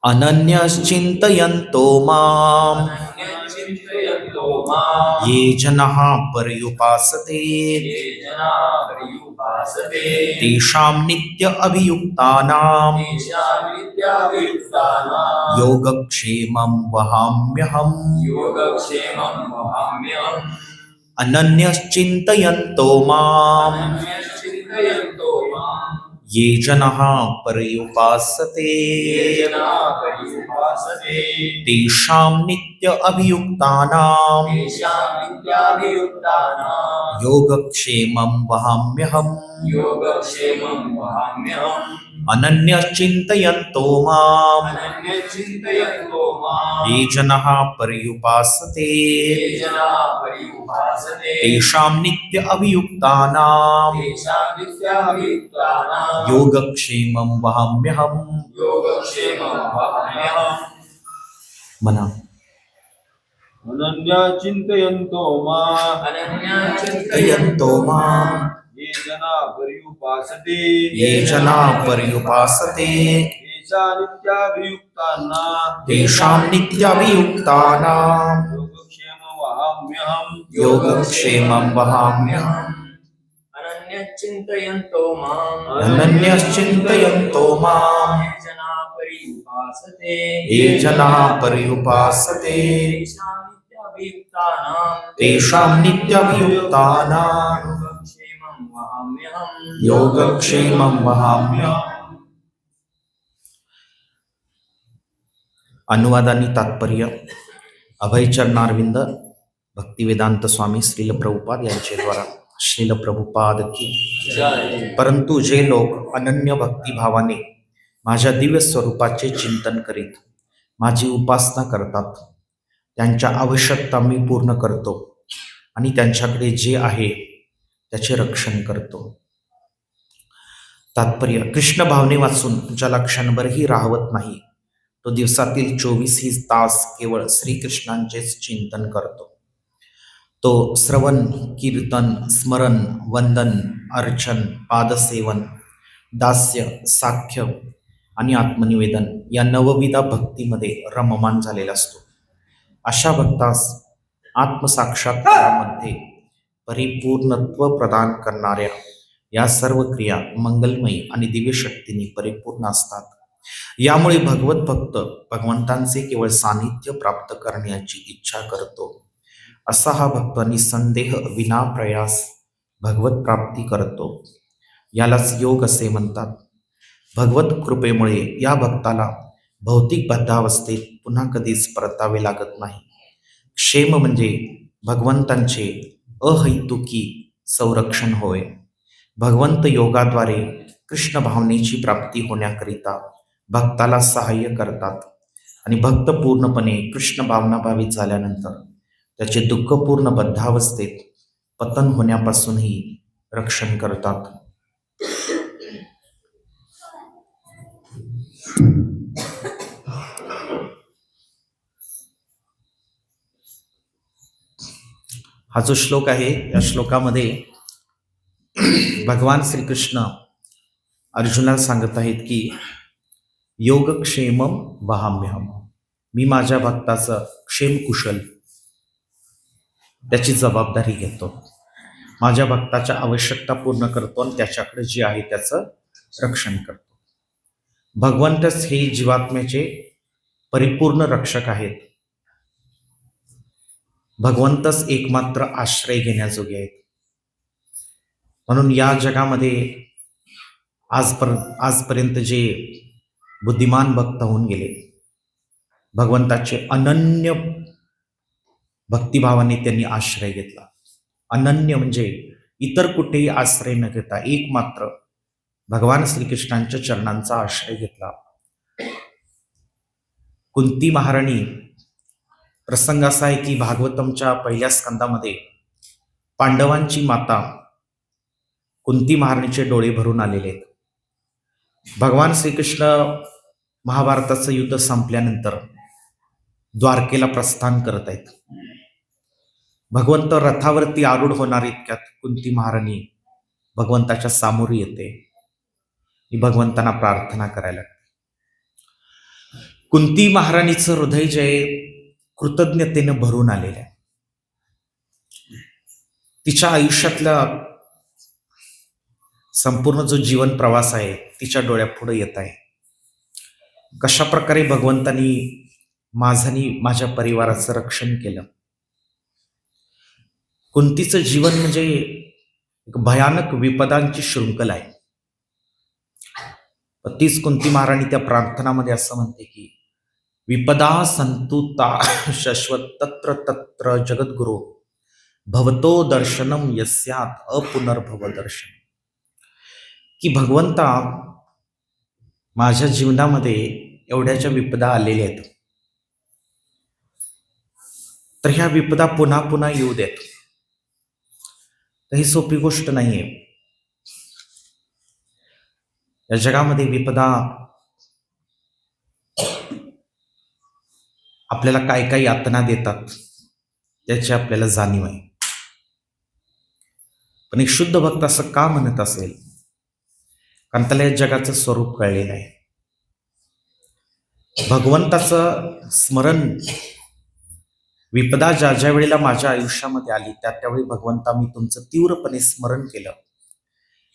अनन्यश्चिन्तयन्तो माम् ये जनाः पर्युपासते तेषां नित्य अभियुक्तानां योगक्षेमं वहाम्यहम्। अनन्यश्चिन्तयन्तो माम् ये जनाः पर्युपासते तेषां नित्य अभियुक्तानां योगक्षेमं वहाम्यहम्। अनन्यश्चिन्तयन्तो माम् ये जनाः पर्युपासते तेषां नित्य अभियुक्तानां योगक्षेमं वहाम्यहम्। म्हणा अनन्यचिन्तयन्तो माम् ये जना पर्युपासते तेषां नित्याभियुक्तानां योगक्षेमं वहाम्यहम्। अनन्यश्चिन्तयन्तो माम् ये जनाः पर्युपासते तेषां नित्याभियुक्तानां योगक्षेमं वहाम्यहम्। अनुवाद आणि तात्पर्य अभय चरणारविंद भक्तिवेदांत स्वामी श्रील प्रभुपाद यांचे द्वारा। श्रील प्रभुपाद की जय। परंतु जे लोक अनन्य भक्तिभावाने माझ्या दिव्य स्वरूपाचे चिंतन करीत माझी उपासना करतात त्यांच्या आवश्यकता मी पूर्ण करतो आणि त्यांच्याकडे जे आहे त्याचे रक्षण करतो। तात्पर्य कृष्ण भावने वाचून ज्याला क्षणभरही राहवत नाही तो दिवसातील 24ही तास केवळ श्रीकृष्णांचेच चिंतन करतो। तो श्रवण कीर्तन स्मरण वंदन अर्चन पादसेवन दास्य साख्य आणि आत्मनिवेदन या नवविध भक्तीमध्ये रममान झालेला असतो। अशा भक्तास आत्मसाक्षात्कारामध्ये परिपूर्णत्व प्रदान करणाऱ्या या सर्व क्रिया मंगलमयी आणि दिव्य शक्तीने परिपूर्ण असतात। यामुळे भगवत भक्त भगवंतांचे केवळ सानिध्य प्राप्त करण्याची इच्छा करतो। असा हा भक्त निसंदेह विनाप्रयास भगवत प्राप्ती करतो। यालाच योग असे म्हणतात। भगवत कृपेमुळे या भक्ताला भौतिक बद्धावस्थेत पुन्हा कधीच परतावे लागत नाही। क्षेम म्हणजे भगवंतांचे अहैतुकी संरक्षण होय। भगवंत योगाद्वारे कृष्ण भावनेची प्राप्ती होण्याकरिता भक्ताला सहाय्य करतात आणि भक्त पूर्णपणे कृष्ण भावनाभावित झाल्यानंतर त्याचे दुःखपूर्ण बद्धावस्थेत पतन होण्यापासूनही रक्षण करतात। हा जो श्लोक आहे या श्लोकामध्ये भगवान श्रीकृष्ण अर्जुनाला सांगत आहेत की योगक्षेमं वहाम्यहम्। मी माझ्या भक्ताचं क्षेमकुशल त्याची जबाबदारी घेतो। माझ्या भक्ताच्या आवश्यकता पूर्ण करतो आणि त्याच्याकडे जे आहे त्याचं रक्षण करतो। भगवंतच हे जीवात्म्याचे परिपूर्ण रक्षक आहेत। भगवंतच एकमात्र आश्रय घेण्याजोगे आहेत। म्हणून या जगामध्ये आजपर्यंत जे बुद्धिमान भक्त होऊन गेले भगवंताचे अनन्य भक्तिभावाने त्यांनी आश्रय घेतला। अनन्य म्हणजे इतर कुठेही आश्रय न घेता एकमात्र भगवान श्रीकृष्णांच्या चरणांचा आश्रय घेतला। कुंती महाराणी प्रसंग असा आहे की भागवतमच्या पहिल्या स्कंदामध्ये पांडवांची माता कुंती महाराणीचे डोळे भरून आलेले आहेत। भगवान श्रीकृष्ण महाभारताचं युद्ध संपल्यानंतर द्वारकेला प्रस्थान करत आहेत। भगवंत रथावरती आरूढ होणार इतक्यात कुंती महाराणी भगवंताच्या सामोरी येते, ही भगवंतांना प्रार्थना करायला लागते. कुंती महाराणीचं हृदय जे कृतज्ञतेनं भरून आलेलं आहे. तिच्या आयुष्यातला संपूर्ण जो जीवन प्रवास आहे तिच्या डोळ्यापुढे येत आहे. कशा प्रकारे भगवंतांनी माझं माझ्या परिवाराचं रक्षण केलं. कुंतीचं जीवन म्हणजे एक भयानक विपदांची शृंखला आहे. तीच कुंती महाराणी त्या प्रार्थनामध्ये असं म्हणते की विपदा संतुता शाश्वत तत्र तत्र जगद्गुरु भवतो दर्शनम यस्यात अपुनर्भव दर्शन. की भगवंता माझ्या जीवनामध्ये एवढ्याच्या विपदा आलेल्या आहेत, तर ह्या विपदा पुन्हा पुन्हा येऊ देत. तर ही सोपी गोष्ट नाहीये. या जगामध्ये विपदा आपल्याला काय काय यातना देतात त्याची आपल्याला जाणीव आहे. पण एक शुद्ध भक्त असं का म्हणत असेल? कारण त्याला या जगाचं स्वरूप कळलेलं आहे. भगवंताचं स्मरण विपदा ज्या ज्या वेळेला माझ्या आयुष्यामध्ये आली त्या त्यावेळी भगवंता मी तुमचं तीव्रपणे स्मरण केलं.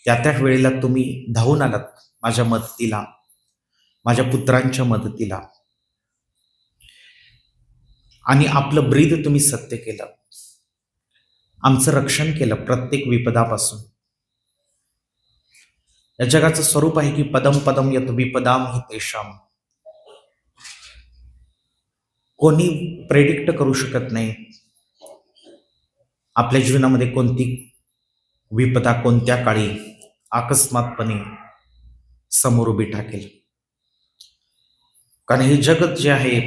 त्या त्या वेळेला तुम्ही धावून आलात माझ्या मदतीला, माझ्या पुत्रांच्या मदतीला, आणि आपलं ब्रीद तुम्ही सत्य केलं, आमचं रक्षण केलं प्रत्येक विपदापासून. या जगाचं स्वरूप आहे की पदम पदम यत विपदाम हि तेषाम. कोणी प्रेडिक्ट करू शकत नाही आपल्या जीवनामध्ये कोणती विपदा कोणत्या काळी अकस्मातपणे समोर उभी ठाकेल. कारण हे जगत जे आहे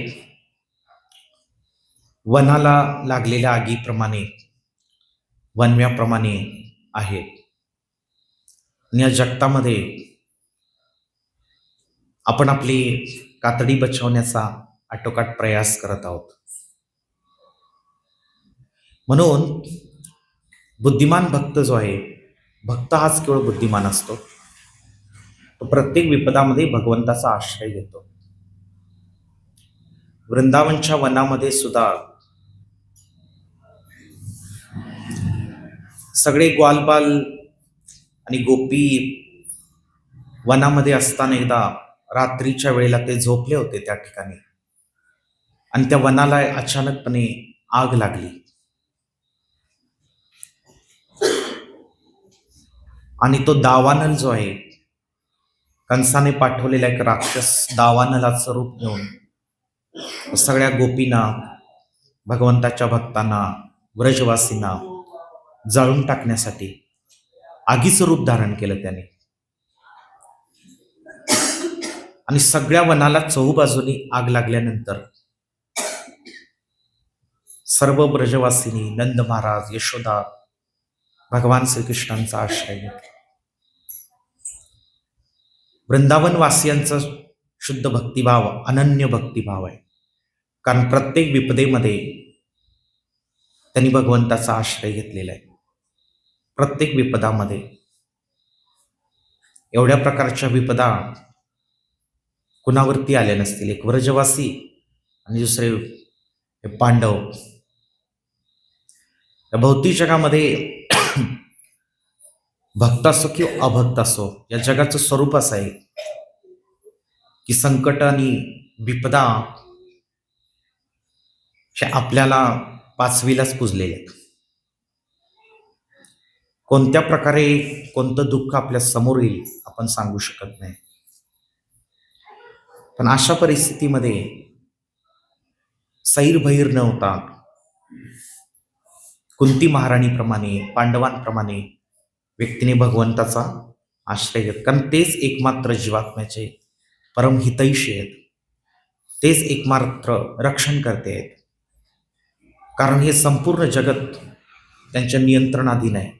वनाला लागलेल्या आगीप्रमाणे, वनव्याप्रमाणे आहे. आणि या जगतामध्ये आपण आपली कातडी बचावण्याचा आटोकाट प्रयास करत आहोत. म्हणून बुद्धिमान भक्त जो आहे, भक्त हाच केवळ बुद्धिमान असतो, तो प्रत्येक विपदामध्ये भगवंताचा आश्रय घेतो. वृंदावनच्या वनामध्ये सुद्धा सगळे ग्वालबाल आणि गोपी वनामध्ये असताना एकदा रात्रीच्या वेळेला ते झोपले होते त्या ठिकाणी, आणि त्या वनाला अचानकपणे आग लागली. आणि तो दावानल जो आहे, कंसाने पाठवलेला एक राक्षस दावानलाचं रूप घेऊन सगळ्या गोपींना, भगवंताच्या भक्तांना, व्रजवासींना जाळून टाकण्यासाठी आगीचं रूप धारण केलं त्याने. आणि सगळ्या वनाला चहूबाजूनी आग लागल्यानंतर सर्व ब्रजवासिनी, नंद महाराज, यशोदा, भगवान श्रीकृष्णांचा आश्रय घेतला. वृंदावनवासियांचा शुद्ध भक्तिभाव, अनन्य भक्तिभाव आहे. कारण प्रत्येक विपदेमध्ये त्यांनी भगवंताचा आश्रय घेतलेला आहे. प्रत्येक विपदामध्ये एवढ्या प्रकारच्या विपदा कुणावरती आल्या नसतील. एक व्रजवासी आणि दुसरे पांडव. या भौतिक जगामध्ये भक्त असो किंवा अभक्त असो, या जगाचं स्वरूप असं आहे की संकट आणि विपदा हे आपल्याला पाचवीलाच पुजलेले आहेत. कोणत्या प्रकारे कोणतं दुःख आपल्या समोर येईल आपण सांगू शकत नाही. पण अशा परिस्थितीमध्ये सैरभैर न होता कुंती महाराणीप्रमाणे, पांडवांप्रमाणे व्यक्तीने भगवंताचा आश्रय घेत. कारण तेच एकमात्र जीवात्म्याचे परमहितैषी आहेत, तेच एकमात्र रक्षण करते आहेत. कारण हे संपूर्ण जगत त्यांच्या नियंत्रणाधीन आहे.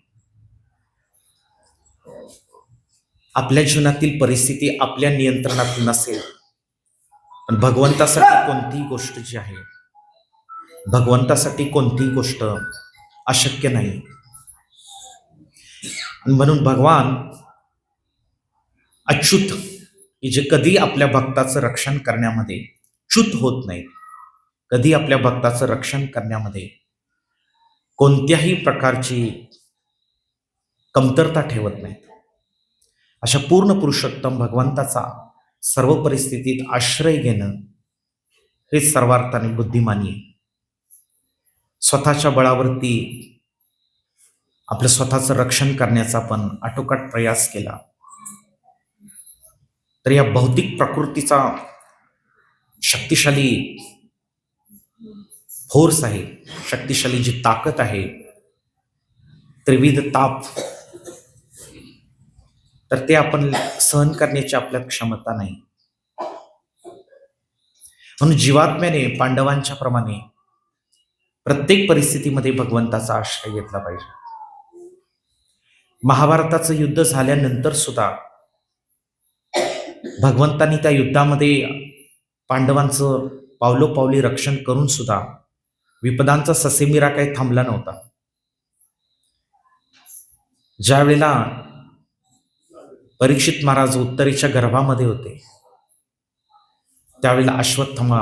आपल्या जीवनातील परिस्थिती आपल्या नियंत्रणात नसेल, पण भगवंतासाठी कोणतीही गोष्ट जी आहे, भगवंतासाठी कोणतीही गोष्ट अशक्य नाही. आणि म्हणून भगवान अच्युत की जे कधी आपल्या भक्ताचं रक्षण करण्यामध्ये च्युत होत नाहीत, कधी आपल्या भक्ताचं रक्षण करण्यामध्ये कोणत्याही प्रकारची कमतरता ठेवत नाहीत, अशा पूर्ण पुरुषोत्तम भगवंताचा सर्व परिस्थितीत आश्रय घेणं हे सर्वार्थाने बुद्धिमानी आहे. स्वतःच्या बळावरती आपलं स्वतःचं रक्षण करण्याचा पण आटोकाट प्रयास केला तर या भौतिक प्रकृतीचा शक्तिशाली फोर्स आहे, शक्तिशाली जी ताकद आहे, त्रिविध ताप, तर ते आपण सहन करण्याची आपल्यात क्षमता नाही. म्हणून जीवात्म्याने पांडवांच्या प्रमाणे प्रत्येक परिस्थितीमध्ये भगवंताचा आश्रय घेतला पाहिजे. महाभारताचं युद्ध झाल्यानंतर सुद्धा भगवंतांनी त्या युद्धामध्ये पांडवांचं पावलोपावली रक्षण करून सुद्धा विपदांचा ससेमिरा काही थांबला नव्हता. ज्या वेळेला परीक्षित महाराज उत्तरेच्या गर्भामध्ये होते त्यावेळेला अश्वत्थामा,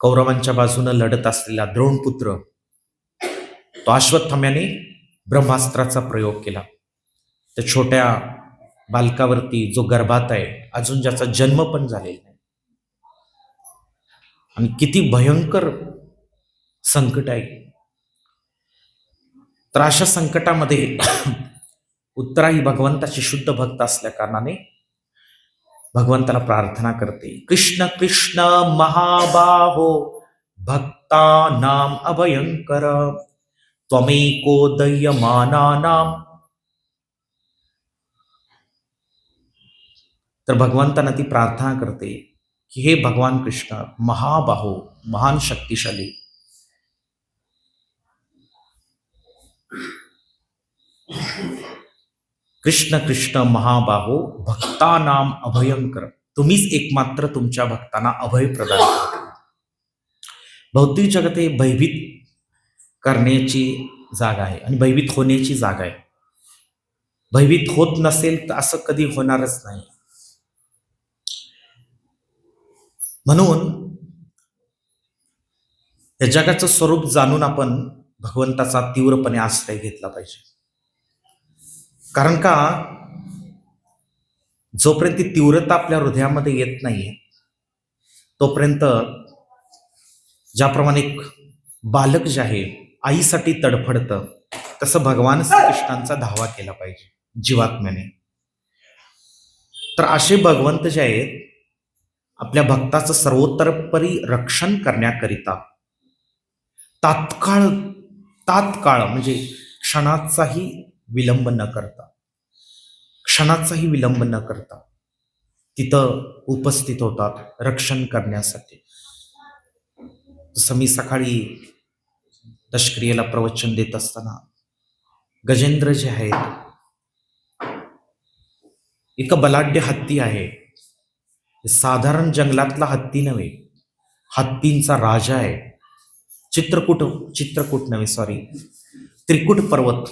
कौरवांच्या बाजूने लढत असलेला द्रोणपुत्र, तो अश्वत्थाम्याने ब्रह्मास्त्राचा प्रयोग केला. त्या छोट्या बालकावरती जो गर्भात आहे, अजून ज्याचा जन्म पण झालेला नाही, आणि किती भयंकर संकट आहे. तर अशा संकटामध्ये उत्तरा ही भगवंताची शुद्ध भक्त असल्या कारणाने भगवंताला प्रार्थना करते, कृष्ण कृष्ण महाबाहो भक्ता नाम अभयंकर त्वमेको दयमानानाम. तर भगवंतांना ती प्रार्थना करते की हे भगवान कृष्ण महाबाहो, महान शक्तिशाली, कृष्ण कृष्ण महाबाहो भक्तानाम अभयंकर, तुम्हीच एकमात्र तुमच्या भक्तांना अभय प्रदान करता. भौतिक जगत हे भयभीत करण्याची जागा आहे आणि भयभीत होण्याची जागा आहे. भयभीत होत नसेल तर असं कधी होणारच नाही. म्हणून या जगाचं स्वरूप जाणून आपण भगवंताचा तीव्रपणे आश्रय घेतला पाहिजे. कारण का, जोपर्यंत ती तीव्रता आपल्या हृदयामध्ये येत नाहीये तोपर्यंत ज्याप्रमाणे एक बालक जे आहे आईसाठी तडफडतं, तसं भगवान श्रीकृष्णांचा धावा केला पाहिजे जीवात्म्याने. तर असे भगवंत जे आहेत आपल्या भक्ताचं सर्वोत्तरपरी रक्षण करण्याकरिता तात्काळ म्हणजे क्षणाचाही विलंब न करता तिथं उपस्थित होतात रक्षण करण्यासाठी. जसं मी सकाळी दशक्रियेला प्रवचन देत असताना गजेंद्र जे आहेत, इतकं बलाढ्य हत्ती आहे, साधारण जंगलातला हत्ती नव्हे, हत्तींचा राजा आहे. त्रिकुट पर्वत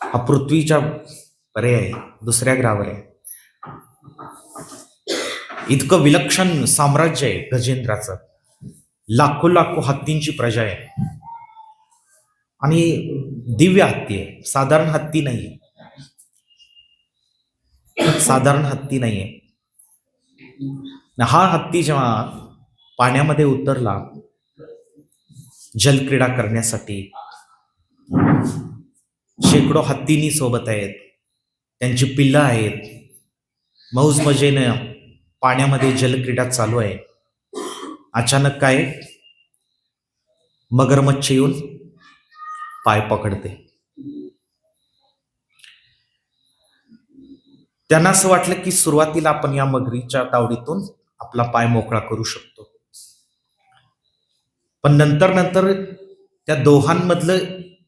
हा पृथ्वीच्या परे आहे, दुसऱ्या ग्रहावर आहे. इतकं विलक्षण साम्राज्य आहे गजेंद्राचं, लाखो हत्तींची प्रजा आहे आणि दिव्य हत्ती आहे, साधारण हत्ती नाहीये. हा हत्ती जेव्हा पाण्यामध्ये उतरला जलक्रीडा करण्यासाठी, शेकडो हत्तीनी सोबत आहेत, त्यांची पिल्लं आहेत, मौज मजेनं पाण्यामध्ये जलक्रीडा चालू आहे. अचानक काय, मगरमच्छ येऊन पाय पकडते. त्यांना असं वाटलं की सुरुवातीला आपण या मगरीच्या तावडीतून आपला पाय मोकळा करू शकतो, पण नंतर त्या दोघांमधलं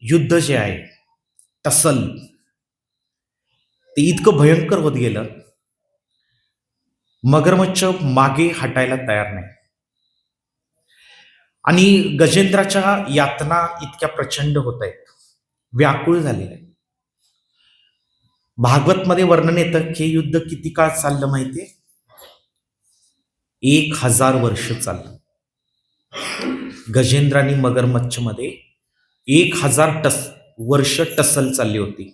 युद्ध जे आहे, टसल, ते इतकं भयंकर होत गेलं, मगरमच्छ मागे हटायला तयार नाही. आणि गजेंद्राच्या यातना इतक्या प्रचंड होत आहेत, व्याकुळ झालेल्या आहेत. भागवतमध्ये वर्णन येतं की हे युद्ध किती काळ चाललं माहितीये? 1000 वर्ष चाललं. गजेंद्र आणि मगरमच्छ मध्ये 1000 वर्ष टसल चालली होती.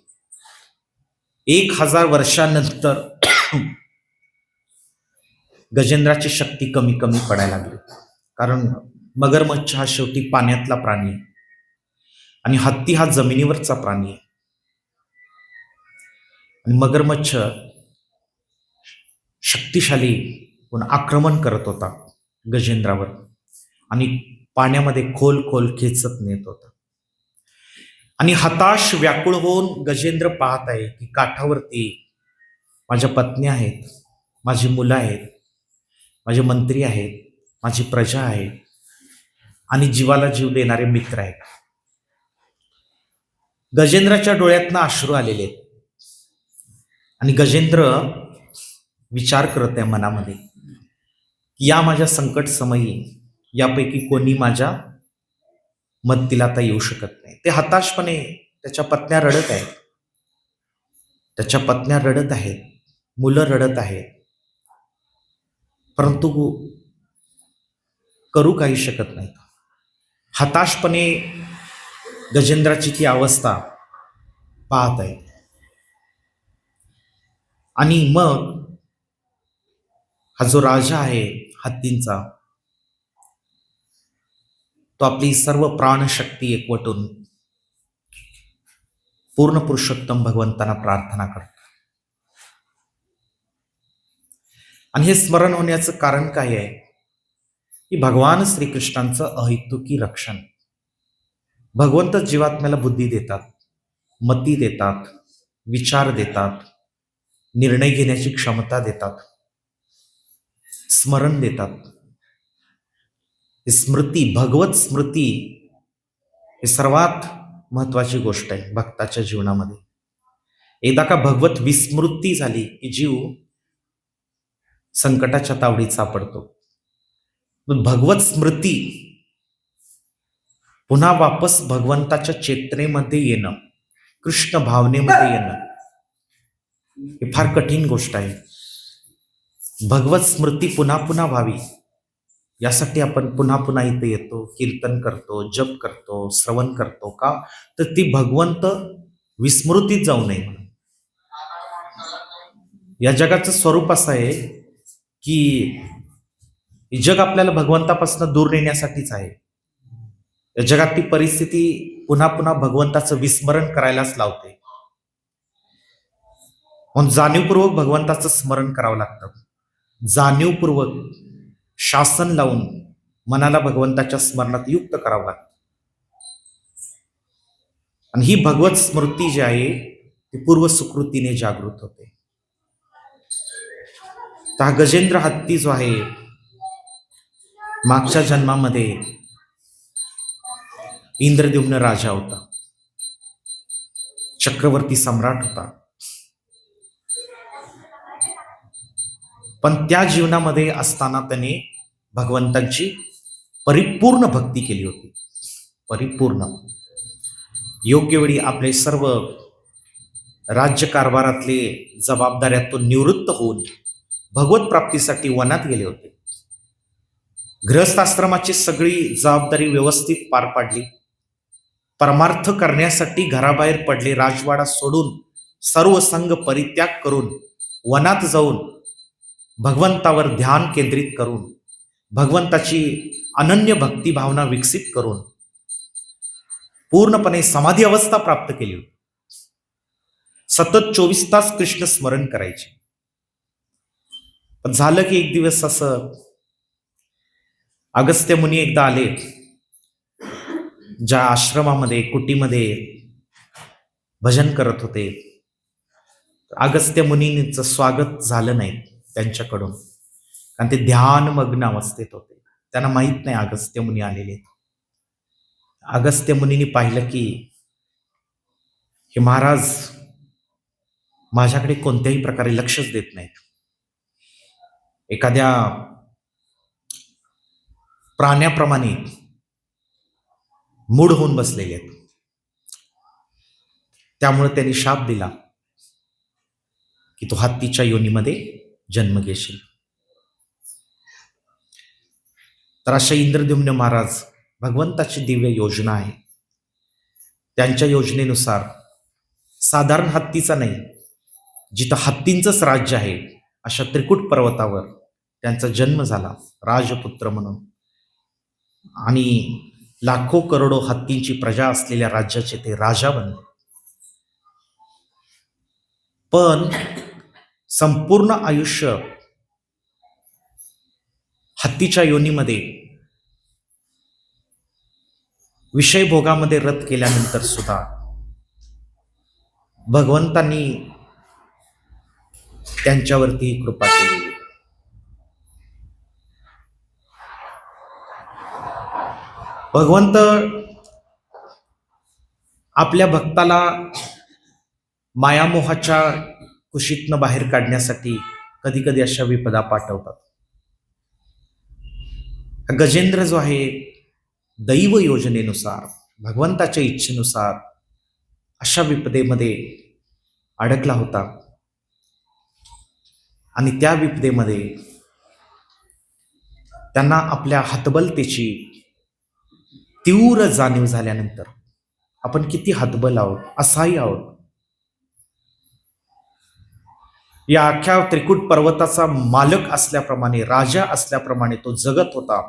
1000 वर्षानंतर गजेंद्राची शक्ती कमी कमी पडायला लागली. कारण मगरमच्छ हा शेवटी पाण्यातला प्राणी आहे आणि हत्ती हा जमिनीवरचा प्राणी आहे. आणि मगरमच्छ शक्तिशाली पण आक्रमण करत होता गजेंद्रावर आणि पाण्यामध्ये खोल खोल खेचत नेत होता. आणि हताश व्याकुळ होऊन गजेंद्र पाहत आहे की काठावरती माझ्या पत्नी आहेत, माझी मुलं आहेत, माझे मंत्री आहेत, माझी प्रजा आहे आणि जीवाला जीव देणारे मित्र आहेत. गजेंद्राच्या डोळ्यातनं अश्रू आलेले आहेत आणि गजेंद्र विचार करत आहे मनामध्ये की या माझ्या संकट समयी यापैकी कोणी माझ्या मदतीला आता येऊ शकत नाही. ते हताशपणे त्याच्या पत्न्या रडत आहेत, त्याच्या पत्न्या रडत आहेत, मुलं रडत आहेत, परंतु करू काही शकत नाहीत. हताशपणे गजेंद्राची ती अवस्था पाहत आहे. आणि मग हा जो राजा आहे हत्तींचा, तो आपली सर्व प्राणशक्ती एकवटून पूर्ण पुरुषोत्तम भगवंतांना प्रार्थना करतो. आणि हे स्मरण होण्याचं कारण काय आहे की भगवान श्रीकृष्णांचं अहैतुकी रक्षण. भगवंत जीवात्म्याला बुद्धी देतात, मती देतात, विचार देतात, निर्णय घेण्याची क्षमता देतात, स्मरण देतात. स्मृती, भगवत स्मृती हे सर्वात महत्वाची गोष्ट आहे भक्ताच्या जीवनामध्ये. एकदा का भगवत विस्मृती झाली की जीव संकटाच्या तावडीत सापडतो. भगवत स्मृती, पुन्हा वापस भगवंताच्या चेतनेमध्ये येणं, कृष्ण भावनेमध्ये येणं, ही फार कठीण गोष्ट आहे. भगवत स्मृती पुन्हा पुन्हा व्हावी यासाठी आपण पुन्हा पुन्हा इथे येतो, कीर्तन करतो, जप करतो, श्रवण करतो. का तर ती भगवंत विस्मृतीत जाऊ नये म्हणून. या जगाचं स्वरूप असं आहे की जग आपल्याला भगवंतापासून दूर नेण्यासाठीच आहे. या जगात ती परिस्थिती पुन्हा पुन्हा भगवंताचं विस्मरण करायलाच लावते. म्हणून जाणीवपूर्वक भगवंताचं स्मरण करावं लागतं. जाणीवपूर्वक शासन लावून मनाला भगवंताच्या स्मरणात युक्त करावं लागतं. आणि ही भगवत स्मृती जी आहे ती पूर्व सुकृतीने जागृत होते. तर हा गजेंद्र हत्ती जो आहे मागच्या जन्मामध्ये इंद्रद्युम्न राजा होता, चक्रवर्ती सम्राट होता. पण त्या जीवनामध्ये असताना त्याने भगवंताची परिपूर्ण भक्ती केली होती. परिपूर्ण. योग्य वेळी आपले सर्व राज्यकारभारातले जबाबदाऱ्यातून निवृत्त होऊन भगवत प्राप्तीसाठी वनात गेले होते. गृहस्थाश्रमाची सगळी जबाबदारी व्यवस्थित पार पाडली. परमार्थ करण्यासाठी घराबाहेर पडले. राजवाडा सोडून सर्व संग परित्याग करून वनात जाऊन भगवंतावर ध्यान केंद्रित करून भगवंताची अनन्य भक्ती भावना विकसित करून पूर्णपणे समाधी अवस्था प्राप्त केली होती. सतत 24 तास कृष्ण स्मरण करायचे. पण झालं की एक दिवस असं अगस्त्य मुनी एकदा आले. ज्या आश्रमामध्ये कुटीमध्ये भजन करत होते, अगस्त्य मुनींचं स्वागत झालं नाही त्यांच्याकडून, कारण ते ध्यानमग्न अवस्थेत होते. त्यांना माहित नाही अगस्त्य मुनी आलेले. अगस्त्य मुनींनी पाहिलं की हे महाराज माझ्याकडे कोणत्याही प्रकारे लक्षच देत नाहीत. एखाद्या प्राण्याप्रमाणे मूढ होऊन बसलेले आहेत. त्यामुळे त्यांनी शाप दिला की तू हत्तीच्या योनीमध्ये जन्म घेशील. तर अशा इंद्रद्युम्न महाराज भगवंताची दिव्य योजना आहे. त्यांच्या योजनेनुसार साधारण हत्तीचा नाही, जिथं हत्तींचंच राज्य आहे अशा त्रिकुट पर्वतावर त्यांचा जन्म झाला राजपुत्र म्हणून. आणि लाखो करोडो हत्तींची प्रजा असलेल्या राज्याचे ते राजा बनले. पण संपूर्ण आयुष्य हत्तीच्या योनीमध्ये विषयभोगामध्ये रत केल्यानंतर सुद्धा भगवंतांनी त्यांच्यावरती कृपा केली. भगवंत आपल्या भक्ताला मायामोहाच्या कुशीतनं बाहेर काढण्यासाठी कधी कधी अशा विपदा पाठवतात. गजेंद्र जो आहे दैव योजनेनुसार भगवंताच्या इच्छेनुसार अशा विपदेमध्ये अडकला होता. आणि त्या विपदेमध्ये त्यांना आपल्या हतबलतेची तीव्र जाणीव झाल्यानंतर आपण किती हतबल आहोत, असहाय्य आहोत. या अख्ख्या त्रिकुट पर्वताचा मालक असल्याप्रमाणे, राजा असल्याप्रमाणे तो जगत होता.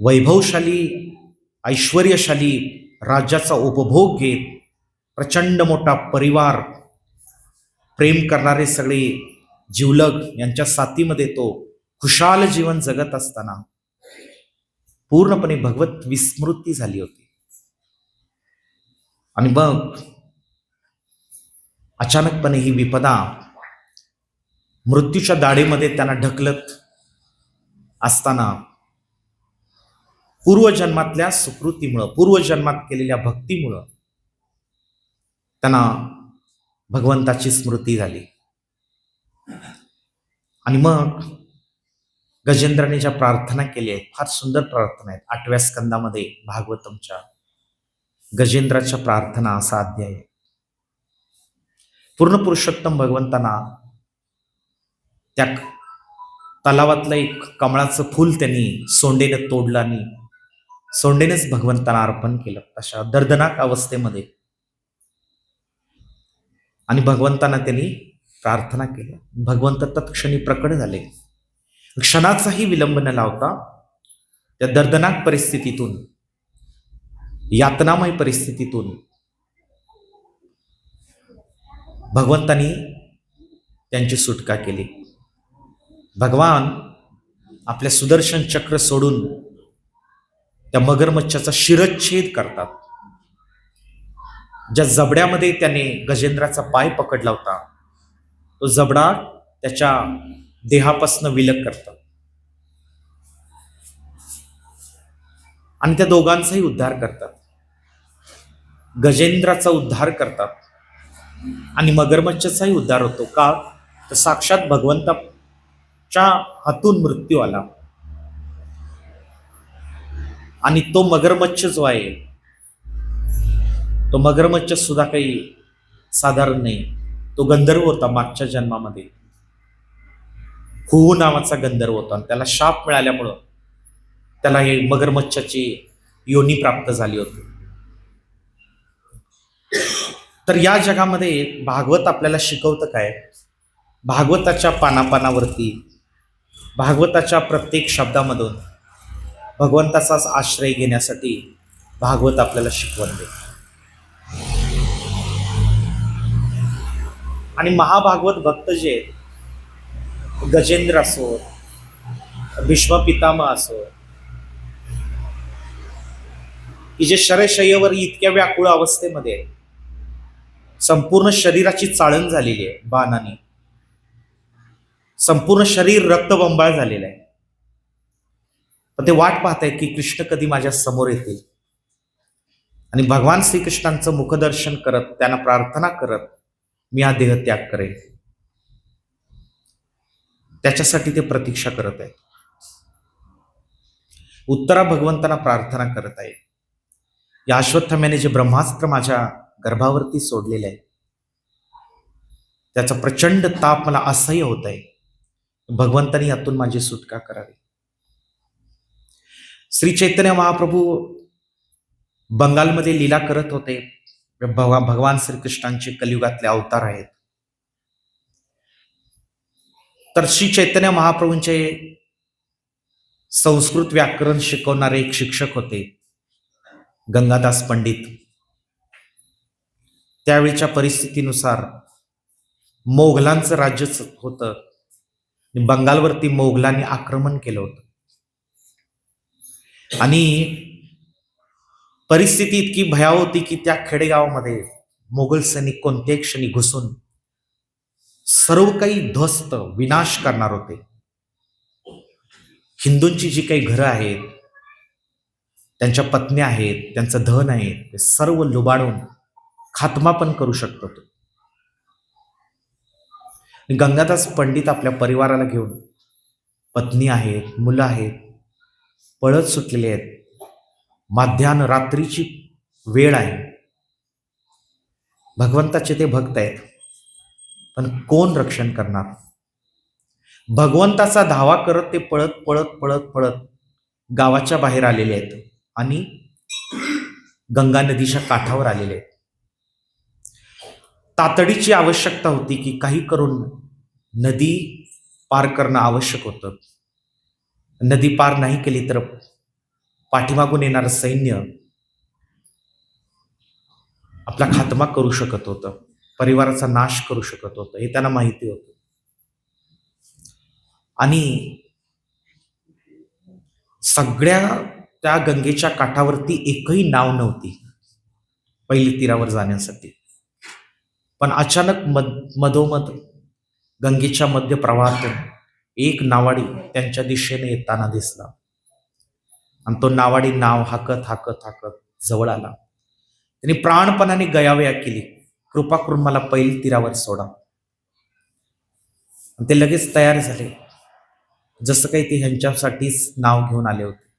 वैभवशाली ऐश्वर्यशाली राज्याचा उपभोग घेत, प्रचंड मोठा परिवार, प्रेम करणारे सगळे जिवलग यांच्या साथीमध्ये तो खुशाल जीवन जगत असताना पूर्णपणे भगवत विस्मृती झाली होती. आणि मग अचानकपणे ही विपदा मृत्यूच्या दाढेमध्ये त्यांना ढकलत असताना पूर्वजन्मातल्या सुकृतीमुळं, पूर्वजन्मात केलेल्या भक्तीमुळं त्यांना भगवंताची स्मृती झाली. आणि मग गजेंद्राने ज्या प्रार्थना केल्या आहेत, फार सुंदर प्रार्थना आहेत. 8व्या स्कंदामध्ये भागवतमच्या गजेंद्राच्या प्रार्थना असा अध्याय आहे. पूर्ण पुरुषोत्तम भगवंतांना त्या तलावातलं एक कमळाचं फूल त्यांनी सोंडेनं तोडलं आणि सोंडेनेच भगवंतांना अर्पण केलं अशा दर्दनाक अवस्थेमध्ये. आणि भगवंतांना त्यांनी प्रार्थना केली. भगवंत तत्क्षणी प्रकट झाले. क्षणाचाही विलंब न लावता त्या दर्दनाक परिस्थितीतून, यातनामय परिस्थितीतून भगवंतांनी त्यांची सुटका केली. भगवान आपल्या सुदर्शन चक्र सोडून त्या मगरमच्छाचा शिरच्छेद करतात. ज्या जबड्यामध्ये त्याने गजेंद्राचा पाय पकडला होता तो जबडा त्याच्या देहापासून विलग करतात आणि त्या दोघांचाही उद्धार करतात. गजेंद्राचा उद्धार करतात आणि मगरमच्छाचाही उद्धार होतो. का तर साक्षात भगवंताच्या हातून मृत्यू आला. आणि तो मगरमच्छ जो आहे, तो मगरमच्छ सुद्धा काही साधारण नाही. तो गंधर्व होता मागच्या जन्मामध्ये. हुहू नावाचा गंधर्व होता. त्याला शाप मिळाल्यामुळं त्याला हे मगरमच्छाची योनी प्राप्त झाली होती. तर या जगामध्ये भागवत आपल्याला शिकवतं काय? भागवताच्या पानापानावरती, भागवताच्या प्रत्येक शब्दामधून भगवंताचाच आश्रय घेण्यासाठी भागवत आपल्याला शिकवण देते. आणि महाभागवत भक्त जे गजेंद्र असो, भीष्म पितामह असो, की जे शरशय्येवर इतक्या व्याकुळ अवस्थेमध्ये, संपूर्ण शरीराची चाळण झालेली आहे बाणाने, संपूर्ण शरीर रक्तबंबाळ झालेलं आहे. पण ते वाट पाहतायत की कृष्ण कधी माझ्या समोर येतील. आणि भगवान श्रीकृष्णांचं मुखदर्शन करत, त्यांना प्रार्थना करत मी हा देह त्याग करेन. त्याच्यासाठी ते प्रतीक्षा करत आहेत. उत्तरा भगवंतांना प्रार्थना करत आहे. या अश्वत्थाम्याने जे ब्रह्मास्त्र माझ्या गर्भावरती सोडलेलं आहे, त्याचा प्रचंड ताप मला असह्य होत आहे. भगवंतानी यातून माझी सुटका करावी. श्री चैतन्य महाप्रभू बंगालमध्ये लीला करत होते. भगवान श्रीकृष्णांचे कलियुगातले अवतार आहेत. तर श्री चैतन्य महाप्रभूंचे संस्कृत व्याकरण शिकवणारे एक शिक्षक होते, गंगादास पंडित. त्यावेळच्या परिस्थितीनुसार मोगलांचं राज्य होतं. बंगालवरती मोगलांनी आक्रमण केलं होतं आणि परिस्थिती इतकी भयावह होती की त्या खेडेगावामध्ये मोगल सैनिक कोणत्याही क्षणी घुसून सर्व काही ध्वस्त विनाश करणार होते. हिंदूंची जी काही घरं आहेत, त्यांच्या पत्न्या आहेत, त्यांचं धन आहे, ते सर्व लुबाडून खात्मा पण करू शकतो. गंगादास पंडित आपल्या परिवाराला घेऊन, पत्नी आहेत, मुलं आहेत, पळत सुटलेले आहेत. माध्यान्ह रात्रीची वेळ आहे. भगवंताचे ते भक्त आहेत, पण कोण रक्षण करणार? भगवंताचा धावा करत ते पळत पळत पळत पळत गावाच्या बाहेर आलेले आहेत आणि गंगा नदीच्या काठावर आलेले आहेत. तातडीची आवश्यकता होती की काही करून नदी पार करणं आवश्यक होतं. नदी पार नाही केली तर पाठीमागून येणारं सैन्य आपला खात्मा करू शकत होतं, परिवाराचा नाश करू शकत होतं, हे त्यांना माहिती होतं. आणि सगळ्या त्या गंगेच्या काठावरती एकही नाव नव्हती पहिली तीरावर जाण्यासाठी. पण अचानक मधोमध गंगेच्या मध्य प्रवाहातून एक नावाडी त्यांच्या दिशेने येताना दिसला आणि तो नावाडी नाव हाकत हाकत हाकत जवळ आला. त्यांनी प्राणपणाने गयावया केली, कृपा करून मला पहिली तीरावर सोडा. ते लगेच तयार झाले, जसं काही ते ह्यांच्यासाठीच नाव घेऊन आले होते.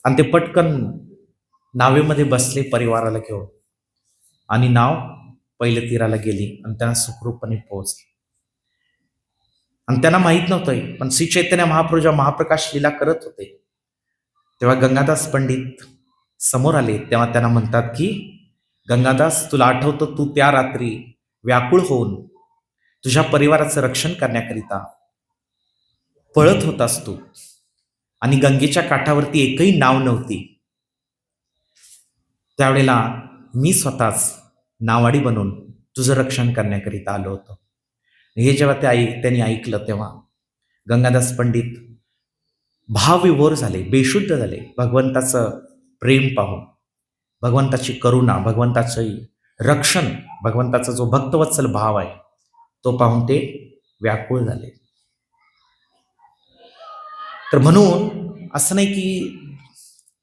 आणि ते पटकन नावेमध्ये बसले परिवाराला घेऊन आणि नाव पहिल्या तीराला गेली आणि त्यांना सुखरूपपणे पोहोचले. आणि त्यांना माहित नव्हतं, पण श्री चैतन्य महाप्रभू जेव्हा महाप्रकाश लीला करत होते तेव्हा गंगादास पंडित समोर आले. तेव्हा त्यांना म्हणतात की, गंगादास, तुला आठवतं तू त्या रात्री व्याकुळ होऊन तुझ्या परिवाराचं रक्षण करण्याकरिता पळत होतास तू, आणि गंगेच्या काठावरती एकही नाव नव्हती. त्यावेळेला मी स्वतःच नावाडी बनून तुझं रक्षण करण्याकरिता आलो होतो. हे जेव्हा त्यांनी ऐकलं तेव्हा गंगादास पंडित भावविभोर झाले, बेशुद्ध झाले. भगवंताचं प्रेम पाहून, भगवंताची करुणा, भगवंताचं रक्षण, भगवंताचा जो भक्तवत्सल भाव आहे तो पाहून ते व्याकुळ झाले. तर म्हणून असं नाही की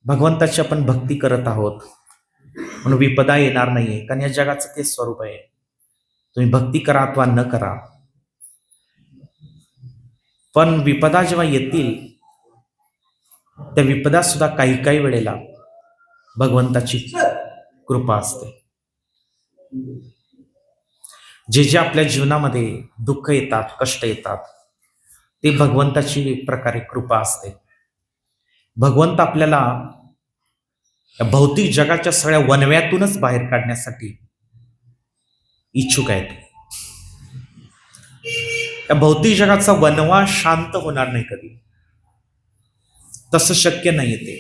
भगवंताची आपण भक्ती करत आहोत म्हणून विपदा येणार नाहीये, कारण या जगाचं ते स्वरूप आहे. तुम्ही भक्ती करा अथवा न करा, पण विपदा जेव्हा येतील त्या विपदा सुद्धा काही काही वेळेला भगवंताची कृपा असते. जे जे आपल्या जीवनामध्ये दुःख येतात, कष्ट येतात, ते भगवंताची प्रकारे कृपा असते. भगवंत आपल्याला या भौतिक जगाच्या सगळ्या वणव्यातूनच बाहेर काढण्यासाठी इच्छुक आहेत. या भौतिक जगाचा वणवा शांत होणार नाही कधी, तसं शक्य नाहीये ते.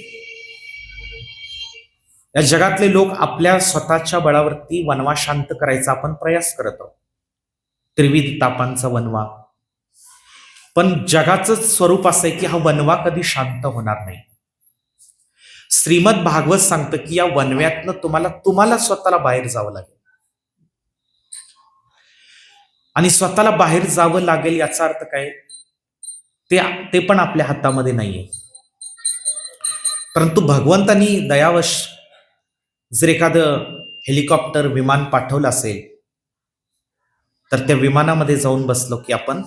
या जगातले लोक आपल्या स्वतःच्या बळावरती वणवा शांत करायचा आपण प्रयास करत आहोत, त्रिविध तापांचा वणवा. पण जगाचं स्वरूप असं आहे की हा वणवा कधी शांत होणार नाही. श्रीमद भागवत सांगतं की या वणव्यातनं तुम्हाला स्वतःला बाहेर जावं लागेल. आणि स्वतःला बाहेर जावं लागेल याचा अर्थ काय, ते पण आपल्या हातामध्ये नाहीये. परंतु भगवंतानी दयावश जर एखादं हेलिकॉप्टर, विमान पाठवलं असेल तर त्या विमानामध्ये जाऊन बसलो की आपण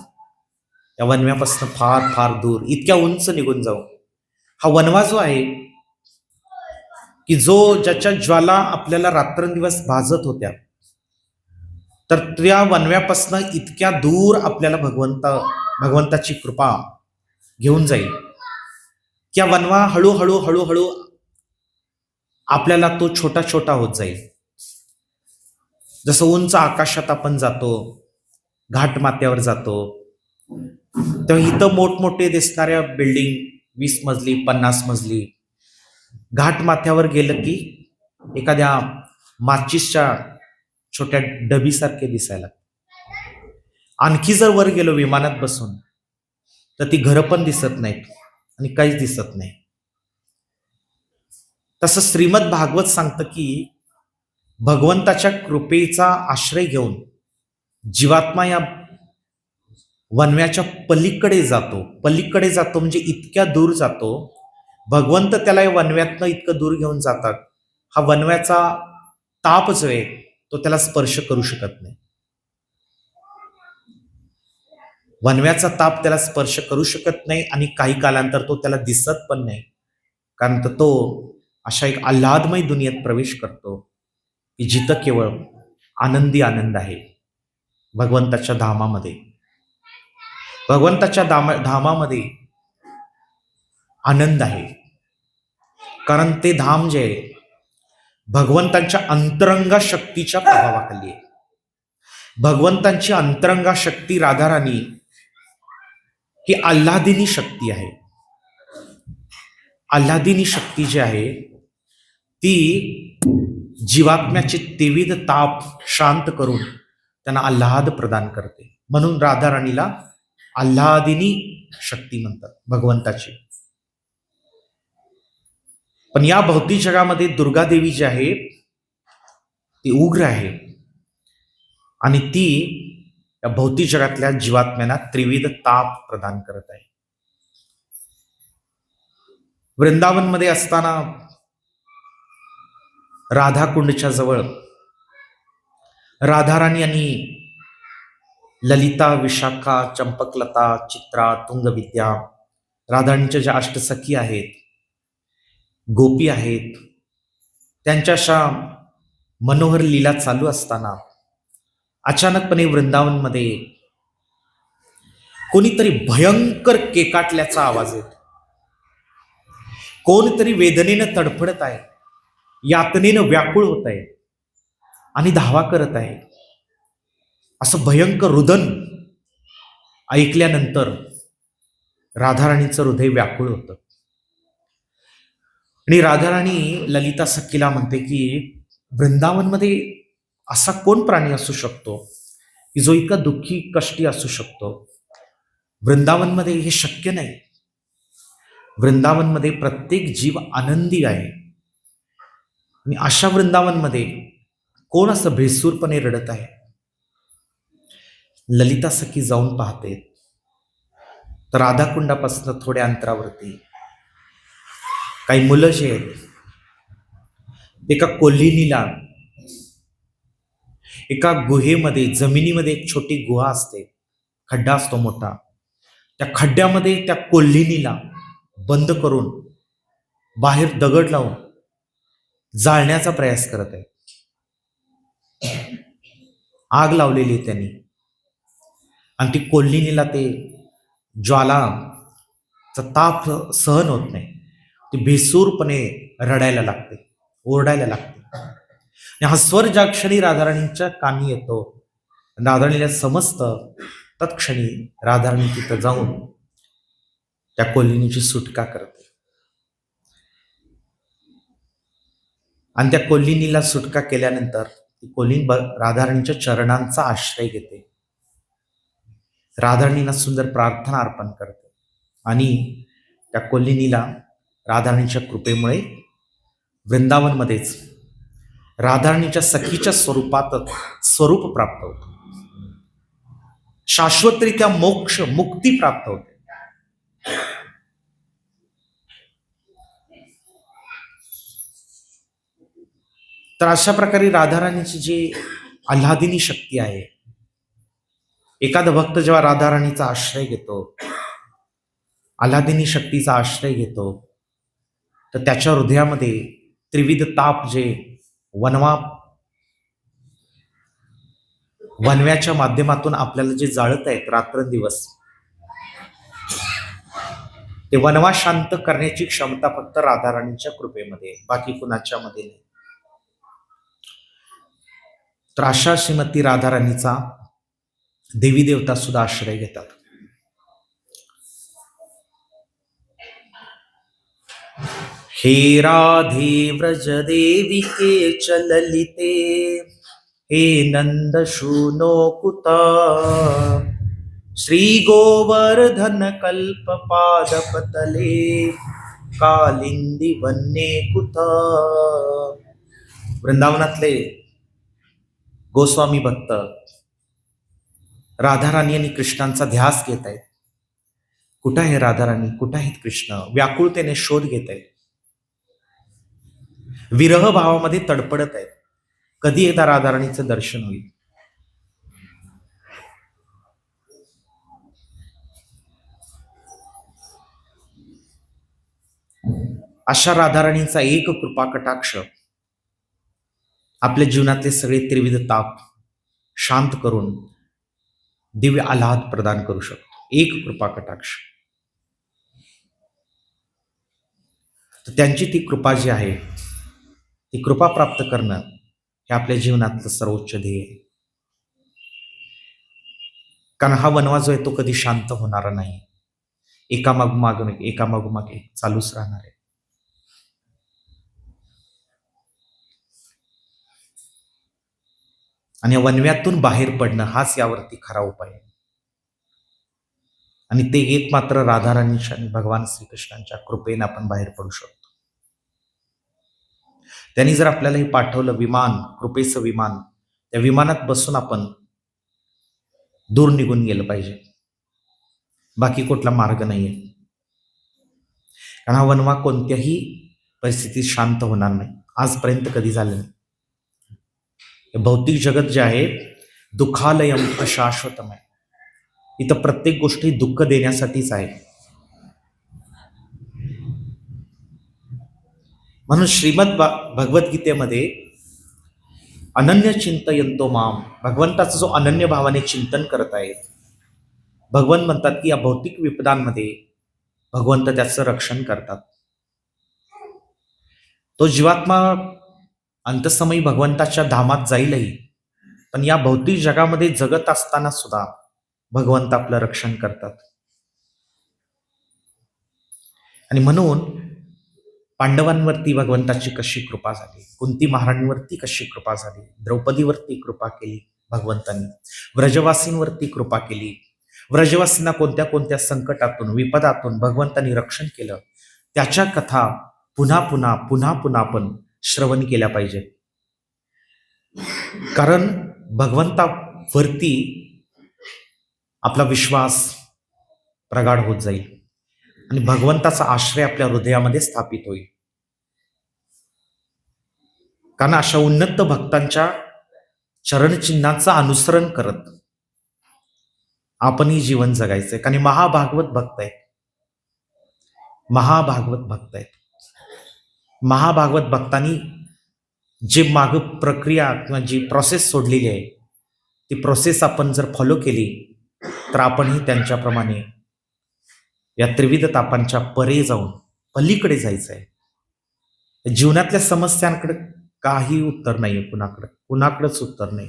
या वणव्यापासून फार फार दूर, इतक्या उंच निघून जाऊ. हा वणवा जो आहे की ज्याच्या ज्वाला आपल्याला रात्रंदिवस भाजत होत्या, तर त्या वनव्यापासून इतक्या दूर आपल्याला भगवंताची कृपा घेऊन जाईल. त्या वनवा हळूहळू हळूहळू आपल्याला तो छोटा छोटा होत जाईल. जसं उंच आकाशात आपण जातो, घाट माथ्यावर जातो, तेव्हा इथं मोठमोठे दिसणाऱ्या बिल्डिंग 20 मजली 50 मजली, घाट माथ्यावर गेलं की एखाद्या माचीसच्या छोट्या डबीसारखे दिसायला. आणखी जर वर गेलो विमानात बसून तर ती घरं पण दिसत नाहीत आणि काहीच दिसत नाही. तसं श्रीमद भागवत सांगतं की भगवंताच्या कृपेचा आश्रय घेऊन जीवात्मा या वनव्याच्या पलीकडे जातो म्हणजे इतक्या दूर जातो. भगवंत त्याला या वनव्यातनं इतकं दूर घेऊन जातात, हा वनव्याचा ताप जो आहे तो त्याला स्पर्श करू शकत नाही. वनव्याचा ताप त्याला स्पर्श करू शकत नाही आणि काही कालांतर तो त्याला दिसत पण नाही, कारण तर तो अशा एक आल्हादमय दुनियेत प्रवेश करतो की जिथं केवळ आनंदी आनंद आहे. भगवंताच्या धामामध्ये धामामध्ये आनंद आहे, कारण ते धाम जे आहे भगवंतांच्या अंतरंगा शक्तीच्या प्रभावाखाली आहे. भगवंतांची अंतरंगा शक्ती राधाराणी ही आल्हादिनी शक्ती आहे. आल्हादिनी शक्ती जी आहे ती जीवात्म्याचे तेविध ताप शांत करून त्यांना आल्हाद प्रदान करते. म्हणून राधाराणीला आल्हादिनी शक्ती म्हणतात भगवंताची. पण या भौतिक जगामध्ये दुर्गादेवी जी आहे ती उग्र आहे आणि ती या भौतिक जगातल्या जीवात्म्यांना त्रिविध ताप प्रदान करत आहे. वृंदावनमध्ये असताना राधाकुंडच्या जवळ राधाराणी आणि ललिता, विशाखा, चंपकलता, चित्रा, तुंगविद्या, राधाराणीच्या ज्या अष्टसखी आहेत, गोपी आहेत, त्यांच्या अशा मनोहर लीला चालू असताना अचानकपणे वृंदावनमध्ये कोणीतरी भयंकर केकाटल्याचा आवाज येतो. कोणतरी वेदनेनं तडफडत आहे, यातनेनं व्याकुळ होत आहे आणि धावा करत आहे. असं भयंकर रुदन ऐकल्यानंतर राधाराणीचं हृदय व्याकुळ होतं आणि राधाराणी ललिता सखीला म्हणते की वृंदावनमध्ये असा कोण प्राणी असू शकतो की जो इतका दुःखी कष्टी असू शकतो. वृंदावनमध्ये हे शक्य नाही. वृंदावनमध्ये प्रत्येक जीव आनंदी आहे आणि अशा वृंदावनमध्ये कोण असं भेसूरपणे रडत आहे. ललिता सखी जाऊन पाहते तर राधाकुंडापासून थोड्या अंतरावरती काही मुलं जे आहेत एका कोल्हिनीला, एका गुहेमध्ये, जमिनीमध्ये एक छोटी गुहा असते, खड्डा असतो मोठा, त्या खड्ड्यामध्ये त्या कोल्हिनीला बंद करून बाहेर दगड लावून जाळण्याचा प्रयास करत आहे. आग लावलेली आहे त्यांनी आणि ती कोल्हिनीला ते ज्वालाचा ताप सहन होत नाही. ती भेसूरपणे रडायला लागते, ओरडायला लागते आणि हा स्वर ज्या क्षणी राधाराणींच्या कानी येतो, राधाराणीला समजतं, तत्क्षणी राधाराणी तिथं जाऊन त्या कोल्हिनीची सुटका करते आणि त्या कोल्हिनीला सुटका केल्यानंतर ती कोल्हिनी राधाराणीच्या चरणांचा आश्रय घेते. राधाराणीला सुंदर प्रार्थना अर्पण करते आणि त्या कोल्हिनीला राधाराणीच्या कृपेमुळे वृंदावनमध्येच राधाराणीच्या सखीच्या स्वरूप प्राप्त होतं. शाश्वतरित्या मोक्ष मुक्ती प्राप्त होते. तर अशा प्रकारे राधाराणीची जी आल्हादिनी शक्ती आहे, एखादा भक्त जेव्हा राधाराणीचा आश्रय घेतो, आल्हादिनी शक्तीचा आश्रय घेतो, तर त्याच्या हृदयामध्ये त्रिविध ताप जे वनवा वनव्याच्या माध्यमातून आपल्याला जे जाळत आहेत रात्रंदिवस, ते वनवा शांत करण्याची क्षमता फक्त राधाराणीच्या कृपेमध्ये आहे, बाकी कुणाच्या मध्ये नाही. तर अशा श्रीमती राधाराणीचा देवी देवता सुद्धा आश्रय घेतात. हे राधे व्रज देविके चललिते, हे नंद शूनो कुता, श्री गोवर्धन कल्प पाद पतले, कालिंदी वन्ने कुता. वृंदावनातले गोस्वामी भक्त राधाराणी आणि कृष्णांचा ध्यास घेत आहेत. कुठं आहे राधाराणी, कुठं आहेत कृष्ण, व्याकुळतेने शोध घेत आहेत, विरह भावामध्ये तडपडत आहेत. कधी एकदा राधाराणीचं दर्शन होईल. अशा राधाराणीचा एक कृपा कटाक्ष आपल्या जीवनातले सगळे त्रिविध ताप शांत करून दिव्य आल्हाद प्रदान करू शकतो. एक कृपा कटाक्ष. तर त्यांची ती कृपा जी आहे, ती कृपा प्राप्त करणं हे आपल्या जीवनातलं सर्वोच्च ध्येय आहे. कारण हा वनवा जो आहे तो कधी शांत होणारा नाही, एकामागोमाग एक चालूच राहणार आहे. आणि या वनव्यातून बाहेर पडणं हाच यावरती खरा उपाय आहे. आणि ते एक मात्र राधाराणीच्या आणि भगवान श्रीकृष्णांच्या कृपेने आपण बाहेर पडू शकतो. त्यांनी जर आपल्याला हे पाठवलं विमान, कृपेचं विमान, त्या विमानात बसून आपण दूर निघून गेलं पाहिजे. बाकी कुठला मार्ग नाहीये. कारण हा वनवा कोणत्याही परिस्थितीत शांत होणार नाही, आजपर्यंत कधी झालं नाही. भौतिक जगत जे आहे दुःखालयम अशाश्वतम आहे. इथं प्रत्येक गोष्टी दुःख देण्यासाठीच आहे. म्हणून श्रीमद भगवद्गीतेमध्ये अनन्य चिंतयंतो माम, भगवंताचा जो अनन्य भावाने चिंतन करत आहे, भगवंत म्हणतात की या भौतिक विपदांमध्ये भगवंत त्याचं रक्षण करतात. तो जीवात्मा अंतसमयी भगवंताच्या धामात जाईलही, पण या भौतिक जगामध्ये जगत असताना सुद्धा भगवंत आपलं रक्षण करतात. आणि म्हणून पांडवांवरती भगवंताची कशी कृपा झाली, कुंती महाराणीवरती कशी कृपा झाली, द्रौपदीवरती कृपा केली भगवंतांनी, व्रजवासींवरती कृपा केली, व्रजवासींना कोणत्या कोणत्या संकटातून विपदातून भगवंतांनी रक्षण केलं, त्याच्या कथा पुन्हा पुन्हा पुन्हा पुन्हा आपण श्रवण केल्या पाहिजे. कारण भगवंतावरती आपला विश्वास प्रगाढ होत जाईल आणि भगवंताचा आश्रय आपल्या हृदयामध्ये स्थापित होईल. कारण अशा उन्नत भक्तांच्या चरणचिन्हांचं अनुसरण करत आपणही जीवन जगायचंय. कारण महाभागवत भक्त आहेत, महाभागवत भक्त आहेत. महाभागवत भक्तांनी जे माग प्रक्रिया किंवा जी प्रोसेस सोडलेली आहे, ती प्रोसेस आपण जर फॉलो केली तर आपणही त्यांच्याप्रमाणे या त्रिविध तापांच्या परे जाऊन पलीकडे जायचं आहे. जीवनातल्या समस्यांकडे काही उत्तर नाहीये, कुणाकडेच उत्तर नाही.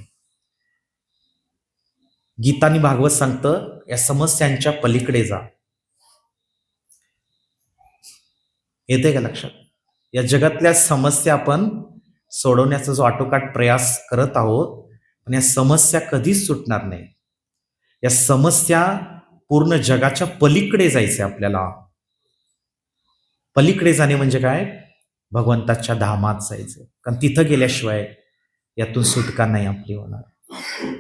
गीतानी भागवत सांगतं या समस्यांच्या पलीकडे जा. येते का लक्षात? या जगातल्या समस्या आपण सोडवण्याचा जो आटोकाट प्रयास करत आहोत, पण या समस्या कधीच सुटणार नाही. या समस्या पूर्ण जगाच्या पलीकडे जायचंय आपल्याला. पलीकडे जाणे म्हणजे काय? भगवंताच्या धामात जायचं. कारण तिथं गेल्याशिवाय यातून सुटका नाही आपली होणार.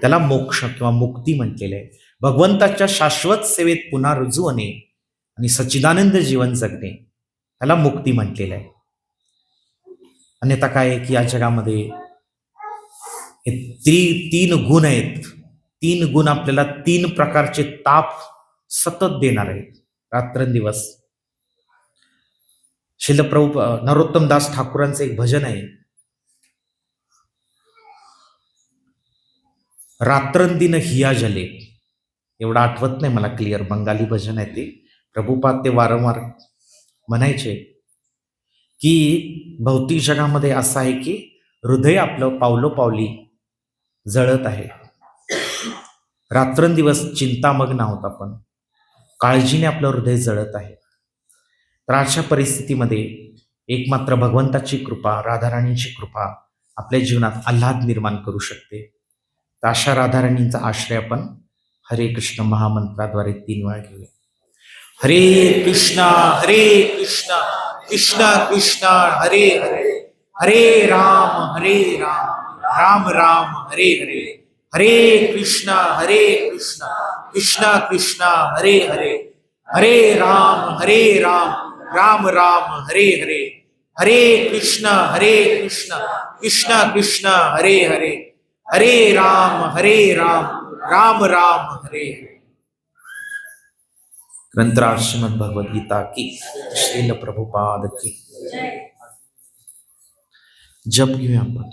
त्याला मोक्ष किंवा मुक्ती म्हटलेलं आहे. भगवंताच्या शाश्वत सेवेत पुन्हा रुजू होणे आणि सच्चिदानंद जीवन जगणे, त्याला मुक्ती म्हटलेलं आहे. अन्यथा काय आहे की या जगामध्ये हे तीन गुण आहेत. तीन गुण आपल्याला तीन प्रकारचे ताप सतत देणार आहेत रात्रंदिवस. शिलप्रभू नरोत्तम दास ठाकूरांचं एक भजन आहे, रात्रंदिन हिया जले, एवढं आठवत नाही मला क्लिअर, बंगाली भजन आहे ते. प्रभुपाद ते वारंवार म्हणायचे की भौतिक जगामध्ये असं आहे की हृदय आपलं पावलोपावली जळत आहे. रात्रंदिवस चिंतामग्न आहोत आपण, काळजीने आपलं हृदय जळत आहे. तर अशा परिस्थितीमध्ये एकमात्र भगवंताची कृपा, राधाराणींची कृपा आपल्या जीवनात आल्हाद निर्माण करू शकते. तर अशा राधाराणींचा आश्रय आपण हरे कृष्ण महामंत्राद्वारे 3 वेळा घेऊया. हरे कृष्णा कृष्ण कृष्ण हरे हरे, हरे राम राम राम हरे हरे, हरे कृष्ण कृष्ण कृष्ण हरे हरे, हरे राम राम राम हरे हरे, हरे कृष्ण कृष्ण कृष्ण हरे हरे, हरे राम राम राम हरे हरे. ग्रंथराज श्रीमद भगवद गीता की, श्रील प्रभुपाद की. जप घेऊया आपण.